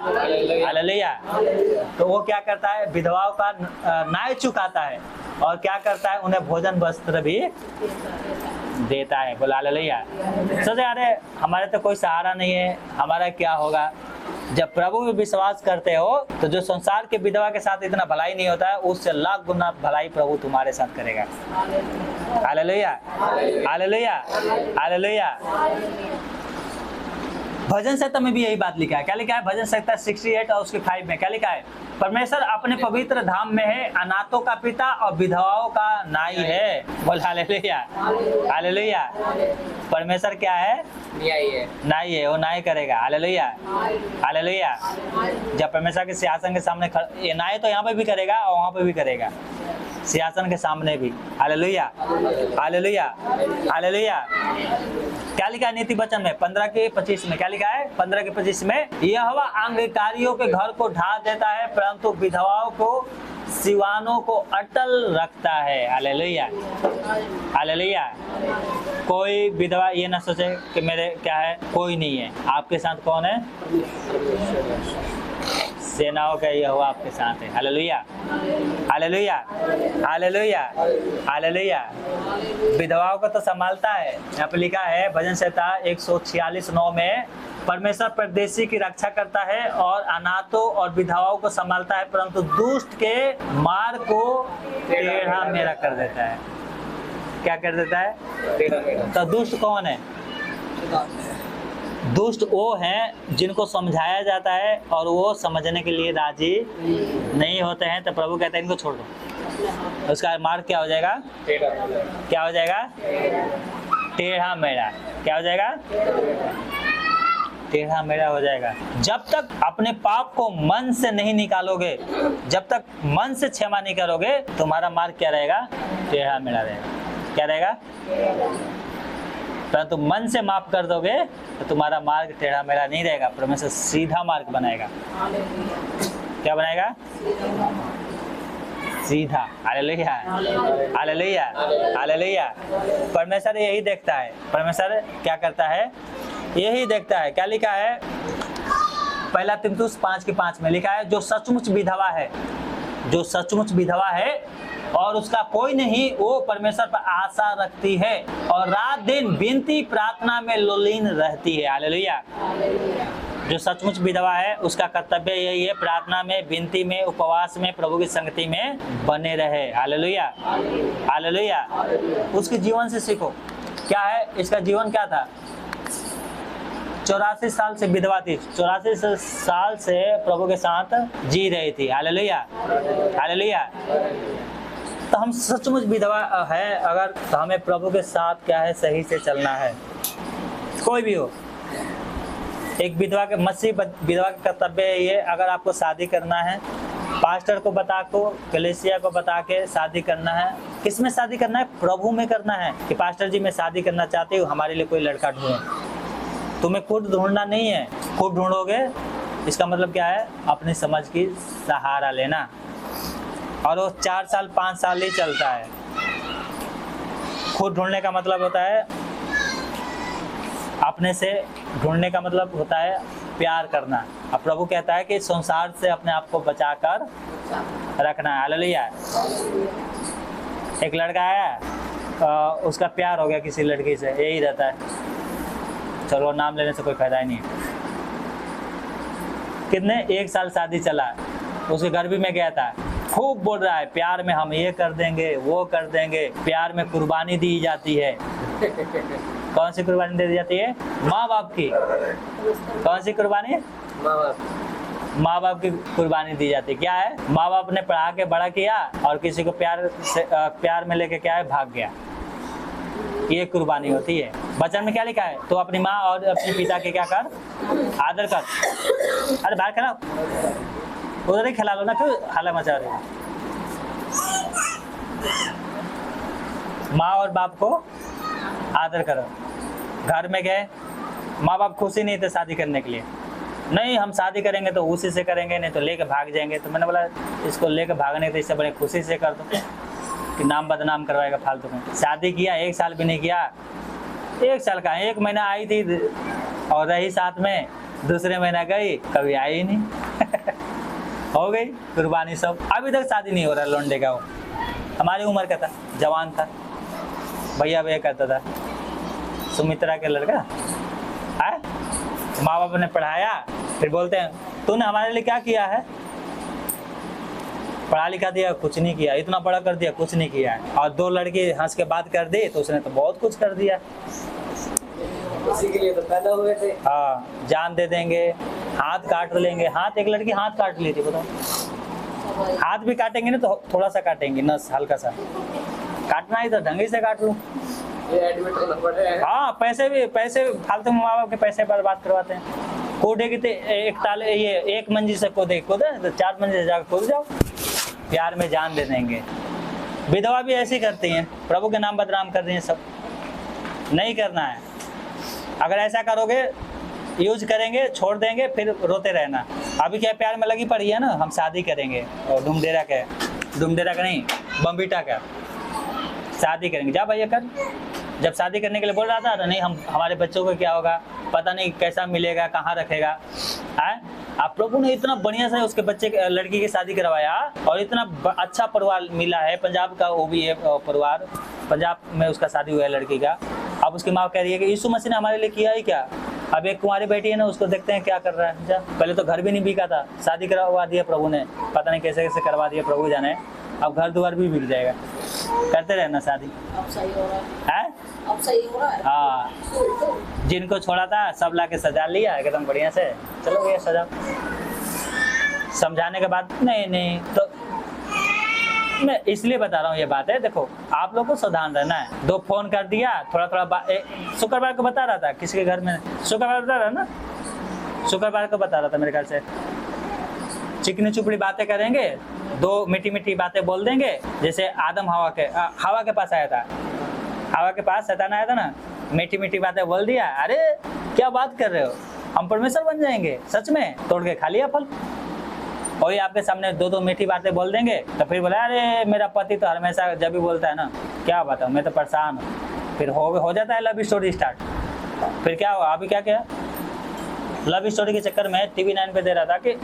हालेलुया। तो वो क्या करता है? विधवाओं का न्याय चुकाता है, और क्या करता है? उन्हें भोजन वस्त्र भी देता है। बोला हालेलुया। सोचे अरे हमारे तो कोई सहारा नहीं है, हमारा क्या होगा? जब प्रभु में विश्वास करते हो तो जो संसार के विधवा के साथ इतना भलाई नहीं होता है, उससे लाख गुना भलाई प्रभु तुम्हारे साथ करेगा। हालेलुया, हालेलुया, हालेलुया। भजन संहिता में भी यही बात लिखा है। क्या लिखा है? भजन संहिता 68 और उसके 5 में क्या लिखा है? परमेश्वर अपने पवित्र धाम में है, अनाथों का पिता और विधवाओं का नाई है। बोल हालेलुया, हालेलुया। परमेश्वर क्या है? नाई है, वो नाई करेगा। हालेलुया, हालेलुया। जब परमेश्वर के सिंहासन के सामने ये नाई तो यहाँ पे भी करेगा और वहाँ पे भी करेगा, सिंहासन के सामने भी। हालेलुया, हालेलुया, हालेलुया। क्या लिखा है नीति वचन में 15:25 में? क्या लिखा है 15:25 में? यहोवा आज्ञाकारियों के घर को ढा देता है, परंतु विधवाओं को, सिवानों को अटल रखता है। Hallelujah, hallelujah. कोई विधवा ये ना सोचे कि मेरे क्या है, कोई नहीं है। आपके साथ कौन है? सेनाओं का यहोवा आपके साथ है। हालेलुया, हालेलुया, हालेलुया, हालेलुया। विधवाओं को तो संभालता है। यहाँ पे लिखा है भजन संहिता 146:9 में, परमेश्वर परदेशी की रक्षा करता है और अनाथों और विधवाओं को संभालता है, परंतु दुष्ट के मार्ग को टेढ़ा मेढ़ा कर देता है। क्या कर देता है? तो दुष्ट कौन है? दुष्ट वो हैं जिनको समझाया जाता है और वो समझने के लिए राजी नहीं होते हैं। तो प्रभु कहते हैं इनको छोड़ दो। उसका मार्ग क्या हो जाएगा? क्या हो जाएगा? टेढ़ा मेढ़ा। क्या हो जाएगा? टेढ़ा मेढ़ा हो जाएगा। जब तक अपने पाप को मन से नहीं निकालोगे, जब तक मन से क्षमा नहीं करोगे, तुम्हारा मार्ग क्या रहेगा? टेढ़ा मेढ़ा रहेगा। क्या रहेगा? परंतु मन से माफ कर दोगे तो तुम्हारा मार्ग टेढ़ा मेढ़ा नहीं रहेगा, परमेश्वर सीधा मार्ग बनाएगा। क्या बनाएगा? सीधा। हालेलुया, हालेलुया, हालेलुया। परमेश्वर यही देखता है। परमेश्वर क्या करता है? यही देखता है। क्या लिखा है? 1 तीमुथियुस 5:5 में लिखा है, जो सचमुच विधवा है, जो सचमुच विधवा है और उसका कोई नहीं, वो परमेश्वर पर आशा रखती है और रात दिन विनती प्रार्थना में लोलीन रहती है। हालेलुया। जो सचमुच विधवा है उसका कर्तव्य यही है, प्रार्थना में, विनती में, उपवास में, प्रभु की संगति में बने रहे। Hallelujah, hallelujah. उसके जीवन से सीखो। क्या है इसका जीवन? क्या था? 84 साल से विधवा थी, 84 साल से प्रभु के साथ जी रही थी। Hallelujah, hallelujah. तो हम सचमुच विधवा है अगर, तो हमें प्रभु के साथ क्या है, सही से चलना है। कोई भी हो, एक विधवा के मसीह विधवा का कर्तव्य है ये, अगर आपको शादी करना है, पास्टर को बता को, कलीसिया को बता के शादी करना है। किस में शादी करना है? प्रभु में करना है। कि पास्टर जी मैं शादी करना चाहती हूँ, हमारे लिए कोई लड़का ढूंढो। तुम्हें खुद ढूंढना नहीं है, खुद ढूंढोगे इसका मतलब क्या है, अपनी समझ की सहारा लेना, और वो 4 साल 5 साल ही चलता है। खुद ढूंढने का मतलब होता है, अपने से ढूंढने का मतलब होता है प्यार करना। अब प्रभु कहता है कि संसार से अपने आप को बचाकर रखना है। हालेलुया। एक लड़का आया, उसका प्यार हो गया किसी लड़की से, यही रहता है। चलो नाम लेने से कोई फायदा ही नहीं है। कितने 1 साल शादी चला, उसके घर भी में गया था, खूब बोल रहा है प्यार में हम ये कर देंगे वो कर देंगे, प्यार में कुर्बानी दी जाती है। कौन सी कुर्बानी दी जाती है? माँ बाप की। कौन सी कुर्बानी? माँ बाप की कुर्बानी दी जाती है। क्या है? माँ बाप ने पढ़ा के बड़ा किया और किसी को प्यार में लेके क्या है, भाग गया। ये कुर्बानी होती है। वचन में क्या लिखा है? तो अपनी माँ और अपने पिता के क्या कर, आदर कर। अरे बाहर खड़ा, उधर ही खिला लो ना, क्यों हल्ला मचा रहे हो? माँ और बाप को आदर करो। घर में गए, माँ बाप खुशी नहीं थे शादी करने के लिए, नहीं हम शादी करेंगे तो उसी से करेंगे, नहीं तो लेके भाग जाएंगे। तो मैंने बोला इसको लेके भागने तो इससे बड़े खुशी से कर दो कि नाम बदनाम करवाएगा फालतू में। शादी किया, 1 साल भी नहीं किया, 1 साल का 1 महीना आई थी और रही साथ में, दूसरे महीना गई, कभी आई ही नहीं। हो गई कुर्बानी सब। अभी तक शादी नहीं हो रहा लौंडे का। वो हमारी उम्र का था, जवान था, भैया भैया करता था। सुमित्रा के लड़का है, माँ बाप ने पढ़ाया, फिर बोलते हैं तूने हमारे लिए क्या किया है? पढ़ा लिखा दिया, कुछ नहीं किया। इतना बड़ा कर दिया, कुछ नहीं किया। और 2 लड़की हंस के बात कर दी तो उसने तो बहुत कुछ कर दिया। उसी के लिए तो पैदा हुए थे। हाँ, जान दे देंगे, हाथ काट लेंगे। हाथ, एक लड़की हाथ काट ली थी, बताओ। हाथ भी काटेंगे ना तो थोड़ा सा काटेंगे, नस हल्का सा काटना ही तो ढंगी से काट लो। ये एडमिट होना पड़े। हाँ, पैसे फालतू में माँ बाप के पैसे बर्बाद करवाते हैं। कूदेगी तो एक ताले, ये 1 मंजिल से कूदे तो 4 मंजिल से जाकर कूद जाओ। प्यार में जान दे देंगे। विधवा भी ऐसी करती हैं, प्रभु के नाम बदनाम कर रही हैं सब। नहीं करना है। अगर ऐसा करोगे, यूज करेंगे, छोड़ देंगे, फिर रोते रहना। अभी क्या प्यार में लगी पड़ी है ना, हम शादी करेंगे और डुमडेरा का नहीं, बम्बीटा का शादी करेंगे। जा भैया कर। जब शादी करने के लिए बोल रहा था तो नहीं, हम हमारे बच्चों को क्या होगा, पता नहीं कैसा मिलेगा, कहाँ रखेगा है। आप प्रभु ने इतना बढ़िया से उसके बच्चे लड़की की शादी करवाया और इतना अच्छा परिवार मिला है। पंजाब का वो भी है परिवार, पंजाब में उसका शादी हुआ है लड़की का। अब उसकी माँ कह रही है कि यीशु मसीह ने हमारे लिए किया ही क्या। अब एक कुंवारी बेटी है ना, उसको देखते हैं क्या कर रहा है। जा, पहले तो घर भी नहीं बिका था, शादी करवा दिया प्रभु ने, पता नहीं कैसे कैसे करवा दिया प्रभु जाने। अब घर द्वार भी बिक जाएगा। करते रहना शादी। अब सही हो रहा है, अब सही हो रहा है। हाँ, जिनको छोड़ा था सब ला के सजा लिया एकदम बढ़िया से। चलो भैया सजा। समझाने के बाद नहीं तो मैं इसलिए बता रहा हूँ ये बात है। देखो, आप लोग को सावधान रहना है। 2 फोन कर दिया, थोड़ा शुक्रवार को बता रहा था किसी के घर में, शुक्रवार बता रहा ना, शुक्रवार को बता रहा था मेरे ख्याल से। चिकनी चुपड़ी बातें करेंगे, 2 मीठी बातें बोल देंगे। जैसे आदम हवा के पास आया था, हवा के पास शैतान आया था ना, मीठी बातें बोल दिया। अरे क्या बात कर रहे हो, हम परमेश्वर बन जाएंगे सच में, तोड़ के खा लिया फल। और ये आपके सामने 2 मीठी बातें बोल देंगे तो फिर बोला अरे मेरा पति तो हमेशा जब भी बोलता है ना, क्या बताऊँ मैं तो परेशान हूँ। फिर हो जाता है लव स्टोरी स्टार्ट। फिर क्या हुआ, अभी क्या लव स्टोरी के चक्कर में TV 9 पे दे रहा था कि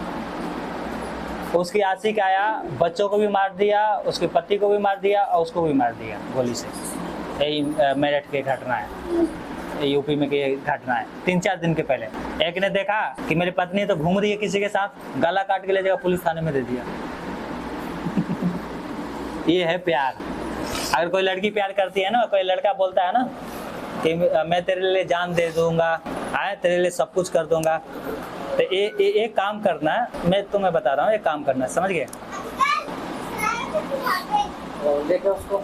उसकी आशिक आया, बच्चों को भी मार दिया, उसके पति को भी मार दिया और उसको भी मार दिया गोली से। यही मेरठ की घटना है, यूपी में की घटना है 3-4 दिन के पहले। एक ने देखा कि मेरी पत्नी तो घूम रही है किसी के साथ, गला काट के ले जाकर पुलिस थाने में दे दिया। ये है प्यार। अगर कोई लड़की प्यार करती है ना, कोई लड़का बोलता है ना कि मैं तेरे लिए जान दे दूंगा, तेरे लिए सब कुछ कर दूंगा, तो एक काम करना है, मैं तुम्हें बता रहा हूँ, एक काम करना है, समझ गए? और देखे उसको।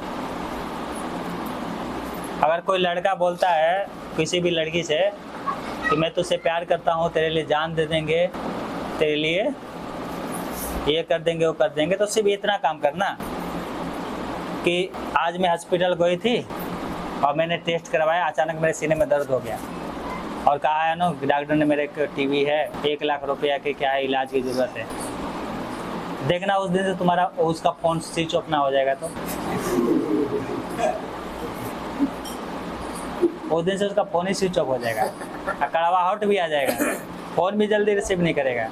अगर कोई लड़का बोलता है किसी भी लड़की से कि मैं तुझसे प्यार करता हूँ, तेरे लिए जान दे देंगे, तेरे लिए ये कर देंगे वो कर देंगे, तो सिर्फ इतना काम करना कि आज मैं हॉस्पिटल गई थी और मैंने टेस्ट करवाया, अचानक मेरे सीने में दर्द हो गया और कहा है ना डॉक्टर ने मेरे एक टीबी है, 1 लाख रुपया के क्या है इलाज की ज़रूरत है। देखना उस दिन से तुम्हारा उसका फ़ोन स्विच ऑफ ना हो जाएगा, तो उस दिन से उसका फ़ोन ही स्विच ऑफ हो जाएगा, कड़वाहट भी आ जाएगा, फ़ोन भी जल्दी रिसीव नहीं करेगा।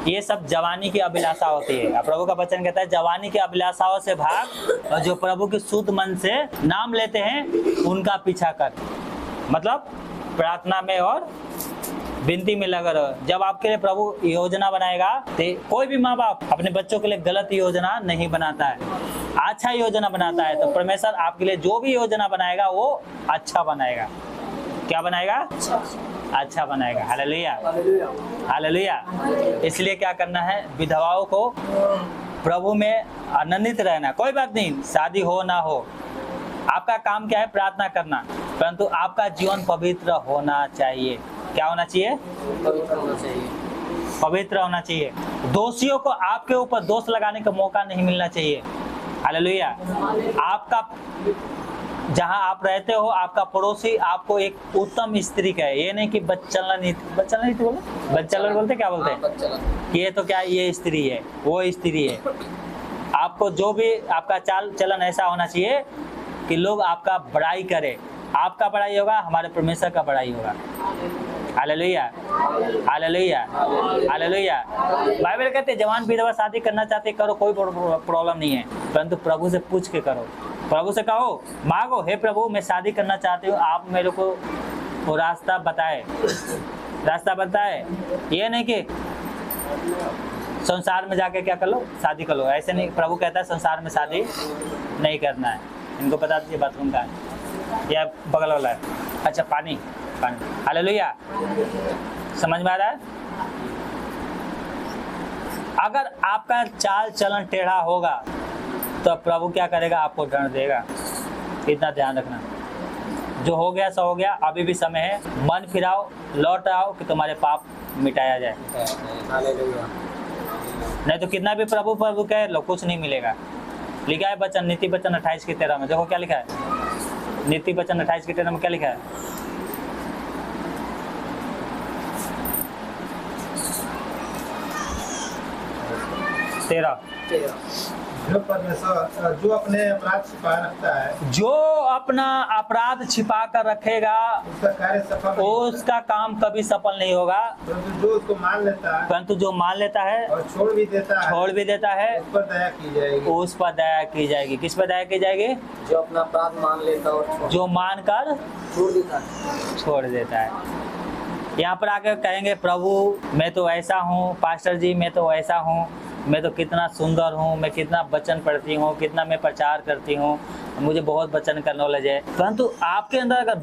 ये सब जवानी की अभिलाषा होती है। प्रभु का वचन कहता है जवानी की अभिलाषाओं से भाग और जो प्रभु के शुद्ध मन से नाम लेते हैं उनका पीछा कर। मतलब प्रार्थना में और विनती में लगा रहो। जब आपके लिए प्रभु योजना बनाएगा तो कोई भी माँ बाप अपने बच्चों के लिए गलत योजना नहीं बनाता है, अच्छा योजना बनाता है। तो परमेश्वर आपके लिए जो भी योजना बनाएगा वो अच्छा बनाएगा। क्या बनाएगा? अच्छा बनाएगा। Hallelujah, hallelujah. इसलिए क्या करना है, विधवाओं को प्रभु में आनंदित रहना। कोई बात नहीं, शादी हो ना हो, आपका काम क्या है? प्रार्थना करना, परंतु आपका जीवन पवित्र होना चाहिए। क्या होना चाहिए? पवित्र होना चाहिए। पवित्र होना चाहिए। दोषियों को आपके ऊपर दोष लगाने का मौका नहीं मिलना चाहिए। हालेलुया। आपका जहां आप रहते हो, आपका पड़ोसी आपको एक उत्तम स्त्री का है, ये नहीं कि बच्चलन बोले, बच्चलन बोलते क्या बोलते हैं, ये तो क्या ये स्त्री है वो स्त्री है। आपको जो भी आपका चाल चलन ऐसा होना चाहिए कि लोग आपका बड़ाई करे। आपका बड़ाई होगा, हमारे परमेश्वर का बड़ाई होगा। हालेलुया, हालेलुया, हालेलुया। बाइबल कहते हैं जवान विधवा शादी करना चाहते करो, कोई प्रॉब्लम नहीं है, परंतु प्रभु से पूछ के करो। प्रभु से कहो, मांगो, हे प्रभु मैं शादी करना चाहती हूँ, आप मेरे को वो रास्ता बताए, रास्ता बताए। ये नहीं कि संसार में जाके क्या कर लो, शादी कर लो, ऐसे नहीं। प्रभु कहता है संसार में शादी नहीं करना है। इनको बता दीजिए बाथरूम का है या बगल वाला है। अच्छा, पानी पानी। हालेलुया, समझ में आ रहा है? अगर आपका चाल चलन टेढ़ा होगा तो प्रभु क्या करेगा, आपको दंड देगा। इतना ध्यान रखना। जो हो गया सो हो गया, अभी भी समय है, मन फिराओ, लौट आओ कि तुम्हारे पाप मिटाया जाए। हालेलुया। नहीं तो कितना भी प्रभु प्रभु कह लो, कुछ नहीं मिलेगा। लिखा है वचन, नीति वचन 28:13 में, देखो क्या लिखा है। नीति वचन 28:13 में क्या लिखा है? जो परमेश्वर जो अपने अपराध छिपा रखता है, जो अपना अपराध छिपा कर रखेगा उसका कार्य सफल नहीं होता। उसका काम कभी सफल नहीं होगा। परंतु जो उसको मान लेता है परंतु जो मान लेता है और छोड़ भी देता है, छोड़ भी देता है, उस पर दया की जाएगी। उस पर दया की जाएगी। किस पर दया की जाएगी? जो अपना अपराध मान लेता और जो मान कर छोड़ देता है। छोड़ देता है। यहाँ पर आके कहेंगे प्रभु मैं तो ऐसा हूँ, पास्टर जी मैं तो ऐसा हूँ, मैं तो कितना सुंदर हूँ, मैं कितना वचन पढ़ती हूँ, कितना मैं प्रचार करती हूँ, मुझे बहुत वचन का नॉलेज है। परंतु आपके अंदर अगर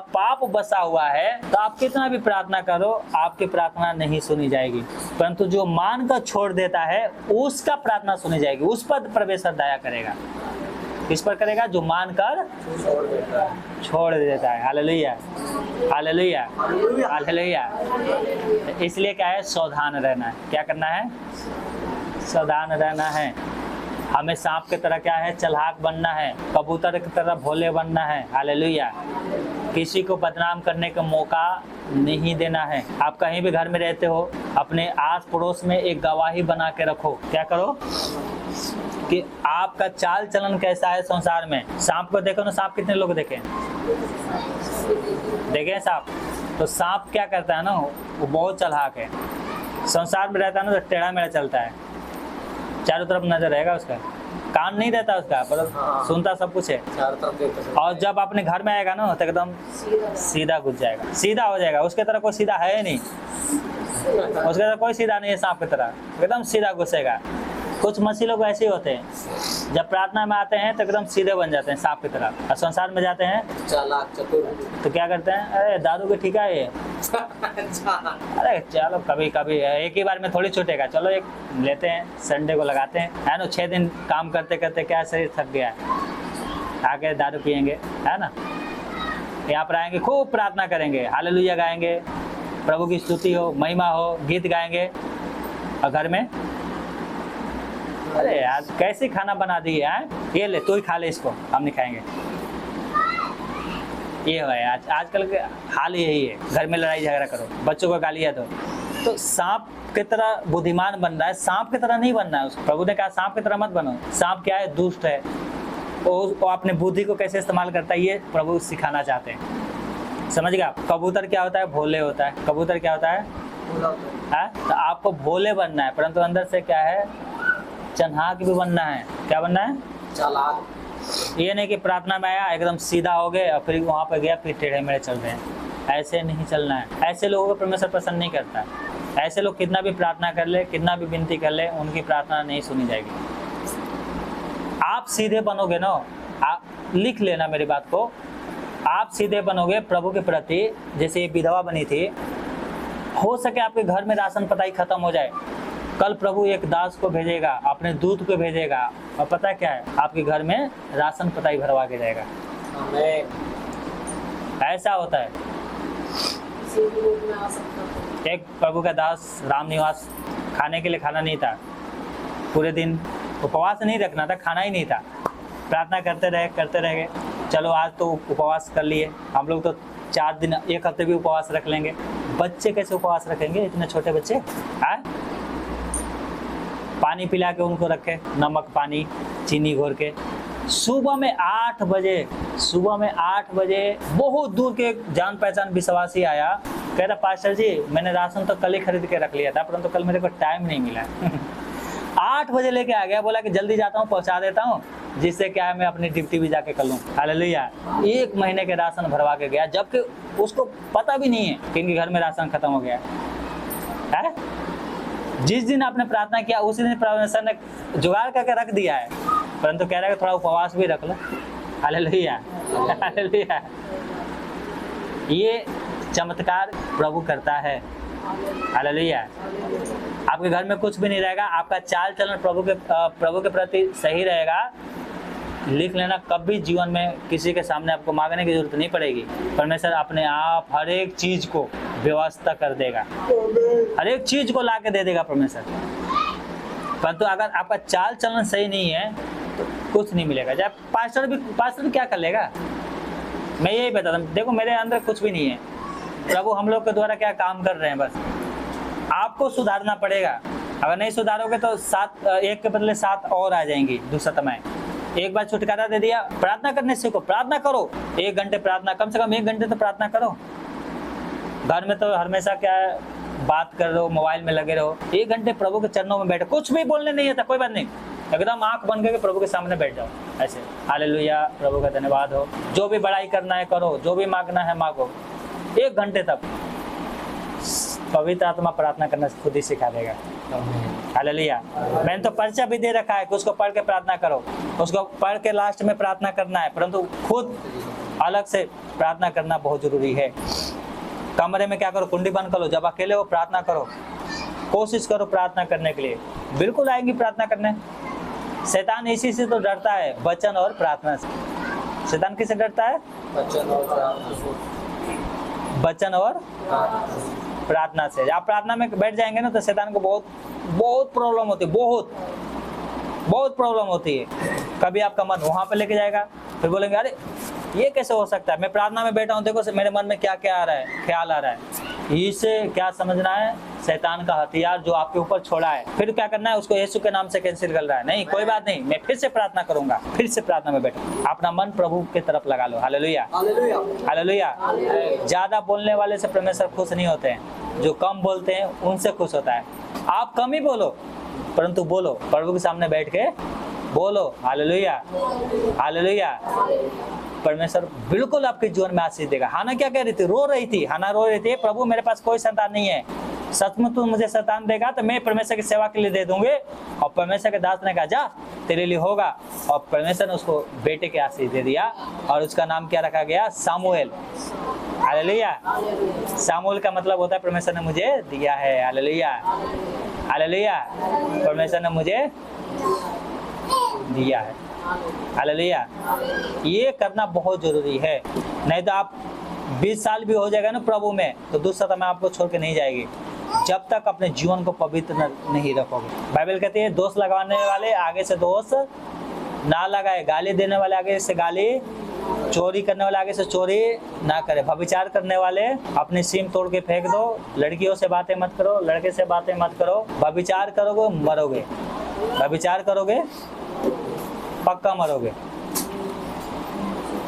पाप बसा हुआ है तो आप कितना भी प्रार्थना करो, आपकी प्रार्थना नहीं सुनी जाएगी। परंतु जो मान कर छोड़ देता है उसका प्रार्थना सुनी जाएगी, उस पर परमेश्वर दया करेगा। किस पर करेगा? जो मान कर छोड़ देता है। हालेलुया, हालेलुया, हालेलुया। इसलिए क्या है, सावधान रहना है। क्या करना है? सावधान रहना है। हमें सांप की तरह क्या है, चालाक बनना है, कबूतर की तरह भोले बनना है। हालेलुया। किसी को बदनाम करने का मौका नहीं देना है। आप कहीं भी घर में रहते हो, अपने आस पड़ोस में एक गवाही बना के रखो। क्या करो कि आपका चाल चलन कैसा है संसार में। सांप को देखो ना, सांप कितने लोग देखे सांप? तो सांप क्या करता है ना, वो बहुत चालाक है। संसार में रहता है ना तो टेढ़ा मेढ़ा चलता है, चारों तरफ नजर रहेगा उसका, कान नहीं रहता उसका, पर सुनता सब कुछ है। और जब अपने घर में आएगा ना तो एकदम सीधा घुस जाएगा, सीधा हो जाएगा। उसके तरह कोई सीधा है नहीं, उसके तरह कोई सीधा नहीं है सांप की तरह, एकदम सीधा घुसेगा। कुछ मछली लोग ऐसे ही होते हैं, जब प्रार्थना में आते हैं तो एकदम सीधे बन जाते हैं, सांप की तरह। और संसार में जाते हैं चालाक चतुर। तो क्या करते हैं, अरे दारू की ठीका है ये, अरे चलो कभी कभी एक ही बार में थोड़ी छूटेगा, चलो एक लेते हैं, संडे को लगाते हैं, है ना। 6 दिन काम करते करते क्या शरीर थक गया है, आके दारू पियेंगे, है ना। यहाँ पर आएंगे, खूब प्रार्थना करेंगे, हालेलुया गाएंगे, प्रभु की स्तुति हो, महिमा हो, गीत गाएंगे। और घर में अरे यार कैसी खाना बना दी है, ये ले तू ही खा ले इसको, हम नहीं खाएंगे। ये है आजकल के हाल यही है, घर में लड़ाई झगड़ा करो, बच्चों को गालियाँ दो। तो सांप की तरह बुद्धिमान बन रहा है, सांप की तरह नहीं बनना है। प्रभु ने कहा सांप की तरह मत बनो। सांप क्या है, दुष्ट है, वो अपने बुद्धि को कैसे इस्तेमाल करता है ये प्रभु सिखाना चाहते हैं, समझ गया। कबूतर क्या होता है, भोले होता है। कबूतर क्या होता है, तो आपको भोले बनना है, परंतु अंदर से क्या है, चन्हाक भी बनना है। क्या बनना है, चालाक। ये नहीं कि प्रार्थना में आया एकदम सीधा हो गए और फिर वहाँ पर गया फिर टेढ़े मेढ़े चल रहे हैं, ऐसे नहीं चलना है। ऐसे लोगों को परमेश्वर पसंद नहीं करता है। ऐसे लोग कितना भी प्रार्थना कर ले, कितना भी विनती कर ले, उनकी प्रार्थना नहीं सुनी जाएगी। आप सीधे बनोगे ना, आप लिख लेना मेरी बात को, आप सीधे बनोगे प्रभु के प्रति। जैसे ये विधवा बनी थी, हो सके आपके घर में राशन पताई खत्म हो जाए, कल प्रभु एक दास को भेजेगा, अपने दूत को भेजेगा, और पता क्या है, आपके घर में राशन पताई भरवा के जाएगा। ऐसा होता है। एक प्रभु का दास राम निवास, खाने के लिए खाना नहीं था, पूरे दिन उपवास नहीं रखना था, खाना ही नहीं था, प्रार्थना करते रह गए। चलो आज तो उपवास कर लिए, हम लोग तो 4 दिन 1 हफ्ते भी उपवास रख लेंगे। बच्चे कैसे उपवास रखेंगे, इतने छोटे बच्चे, है? पानी पिला के उनको रखे, नमक पानी चीनी घोर के। सुबह में 8 बजे बहुत दूर के जान पहचान विश्वासी आया, कह रहा पास्टर जी मैंने राशन तो कल ही खरीद के रख लिया था, परंतु कल मेरे को टाइम नहीं मिला। 8 बजे लेके आ गया, बोला कि जल्दी जाता हूँ, पहुँचा देता हूँ, जिससे क्या है मैं अपनी ड्यूटी भी जाके कर लूँ। हालेलुया। 1 महीने के राशन भरवा के गया, जबकि उसको पता भी नहीं है कि इनके घर में राशन खत्म हो गया है। जिस दिन आपने प्रार्थना किया उसी दिन परमेश्वर ने जुगाड़ करके रख दिया है, परंतु कह रहा है कि थोड़ा उपवास भी रख लो। Hallelujah, hallelujah. ये चमत्कार प्रभु करता है। हालेलुया। आपके घर में कुछ भी नहीं रहेगा, आपका चाल चलन प्रभु के प्रति सही रहेगा। लिख लेना, कभी जीवन में किसी के सामने आपको मांगने की जरूरत नहीं पड़ेगी। परमेश्वर अपने आप हर एक चीज को व्यवस्था कर देगा, हर एक चीज को ला के दे देगा परमेश्वर। परंतु अगर आपका चाल चलन सही नहीं है तो कुछ नहीं मिलेगा। जब पास्टर क्या कर लेगा, मैं यही बताता हूँ। देखो मेरे अंदर कुछ भी नहीं है, प्रभु हम लोग के द्वारा क्या काम कर रहे हैं, बस आपको सुधारना पड़ेगा। अगर नहीं सुधारोगे तो 1 के बदले 7 और आ जाएंगी दुष्टताएं। एक बार छुटकारा दे दिया, प्रार्थना करने सीखो, प्रार्थना करो। 1 घंटे प्रार्थना, कम से कम 1 घंटे तो प्रार्थना करो। घर में तो हमेशा क्या है, बात कर रहे हो, मोबाइल में लगे रहो। 1 घंटे प्रभु के चरणों में बैठो, कुछ भी बोलने नहीं आता, कोई बात नहीं, एकदम आंख बन के प्रभु के सामने बैठ जाओ ऐसे। हालेलुया, प्रभु का धन्यवाद हो। जो भी बड़ाई करना है करो, जो भी मांगना है मांगो। 1 घंटे तक पवित्र आत्मा प्रार्थना करना खुद ही सिखा देगा। हालेलुया। मैंने तो पर्चा भी दे रखा है कि उसको पढ़ के प्रार्थना करो, उसको पढ़ के लास्ट में प्रार्थना करना है, परंतु खुद अलग से प्रार्थना करना बहुत जरूरी है। कमरे में क्या करो, कुंडी बंद करो, जब अकेले हो प्रार्थना करो, कोशिश करो प्रार्थना करने के लिए, बिल्कुल आएंगी प्रार्थना करने। शैतान इसी से तो डरता है, वचन और प्रार्थना से। शैतान किससे डरता है, वचन और प्रार्थना से। आप प्रार्थना में बैठ जाएंगे ना तो शैतान को बहुत प्रॉब्लम होती है, बहुत प्रॉब्लम होती है। कभी आपका मन वहां पे लेके जाएगा, फिर बोलेंगे अरे ये कैसे हो सकता है, मैं प्रार्थना में बैठा हूँ, देखो मेरे मन में क्या क्या आ रहा है, ख्याल आ रहा है। इसे क्या समझना है, शैतान का हथियार जो आपके ऊपर छोड़ा है। फिर क्या करना है, उसको यीशु के नाम से कैंसिल कर रहा है। नहीं, कोई बात नहीं, मैं फिर से प्रार्थना करूंगा, फिर से प्रार्थना में बैठो, अपना मन प्रभु की तरफ लगा लो। Hallelujah, hallelujah. ज्यादा बोलने वाले से परमेश्वर खुश नहीं होते हैं, जो कम बोलते हैं उनसे खुश होता है। आप कम ही बोलो, परंतु बोलो, प्रभु के सामने बैठ के बोलो। Hallelujah, hallelujah. परमेश्वर बिल्कुल आपके जीवन में आशीष देगा। हाना क्या कह रही थी? रो रही थी। हाना रो रही थी, प्रभु मेरे पास कोई संतान नहीं है, सचमुच तू मुझे संतान देगा तो मैं परमेश्वर की सेवा के लिए दे दूंगी। और परमेश्वर के दास ने कहा जा तेरे लिए होगा, और परमेश्वर ने उसको बेटे के आशीष दे दिया और उसका नाम क्या रखा गया? सामुएल। हालेलुया। सामुएल का मतलब होता है परमेश्वर ने मुझे दिया है। Hallelujah, hallelujah. परमेश्वर ने मुझे दिया है। हालेलुया। ये करना बहुत जरूरी है, नहीं तो आप 20 साल भी हो जाएगा ना प्रभु में, तो दुष्टता में आपको छोड़ के नहीं जाएगी जब तक अपने जीवन को पवित्र नहीं रखोगे। बाइबल कहती है दोष लगाने वाले आगे से दोष ना लगाए, गाली देने वाले आगे से गाली, चोरी करने वाले आगे से चोरी ना करे, व्यभिचार करने वाले अपनी सीम तोड़ के फेंक दो, लड़कियों से बातें मत करो, लड़के से बातें मत करो। व्यभिचार करोगे मरोगे, व्यभिचार करोगे पक्का मरोगे,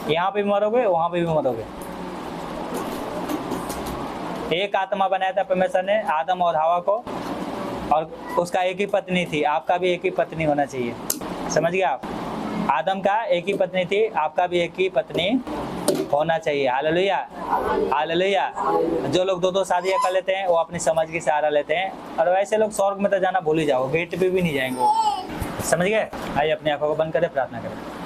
यहाँ पे भी मरोगे वहां पे भी मरोगे। एक आत्मा बनाया था परमेश्वर ने आदम और हवा को, और उसका एक ही पत्नी थी। आपका भी एक ही पत्नी होना चाहिए, समझ गए आप? आदम का एक ही पत्नी थी, आपका भी एक ही पत्नी होना चाहिए। Hallelujah, hallelujah. जो लोग दो शादियां कर लेते हैं वो अपनी समझ की सहारा लेते हैं, और वैसे लोग स्वर्ग में तो जाना भूल ही जाओ, गेट पे भी नहीं जाएंगे। समझ गए? आइए अपनी आंखों को बंद करें, प्रार्थना करें।